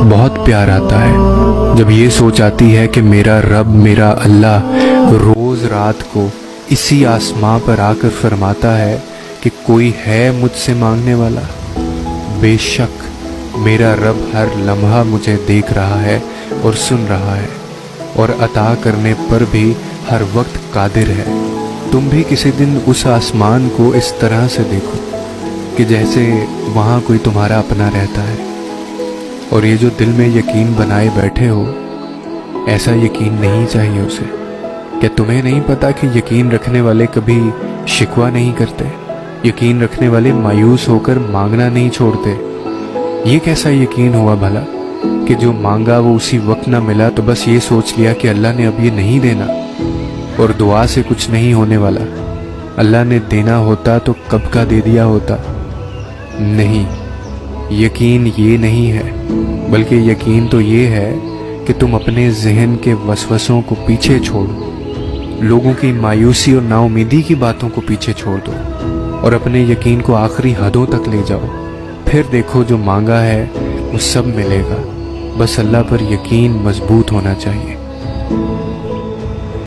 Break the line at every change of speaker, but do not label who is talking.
بہت پیار آتا ہے جب یہ سوچ آتی ہے کہ میرا رب، میرا اللہ روز رات کو اسی آسماں پر آ کر فرماتا ہے کہ کوئی ہے مجھ سے مانگنے والا۔ بے شک میرا رب ہر لمحہ مجھے دیکھ رہا ہے اور سن رہا ہے، اور عطا کرنے پر بھی ہر وقت قادر ہے۔ تم بھی کسی دن اس آسمان کو اس طرح سے دیکھو کہ جیسے وہاں کوئی تمہارا اپنا رہتا ہے، اور یہ جو دل میں یقین بنائے بیٹھے ہو، ایسا یقین نہیں چاہیے اسے۔ کیا تمہیں نہیں پتا کہ یقین رکھنے والے کبھی شکوہ نہیں کرتے؟ یقین رکھنے والے مایوس ہو کر مانگنا نہیں چھوڑتے۔ یہ کیسا یقین ہوا بھلا کہ جو مانگا وہ اسی وقت نہ ملا تو بس یہ سوچ لیا کہ اللہ نے اب یہ نہیں دینا، اور دعا سے کچھ نہیں ہونے والا۔ اللہ نے دینا ہوتا تو کب کا دے دیا ہوتا۔ نہیں، یقین یہ نہیں ہے، بلکہ یقین تو یہ ہے کہ تم اپنے ذہن کے وسوسوں کو پیچھے چھوڑو، لوگوں کی مایوسی اور نا امیدی کی باتوں کو پیچھے چھوڑ دو، اور اپنے یقین کو آخری حدوں تک لے جاؤ۔ پھر دیکھو جو مانگا ہے وہ سب ملے گا۔ بس اللہ پر یقین مضبوط ہونا چاہیے۔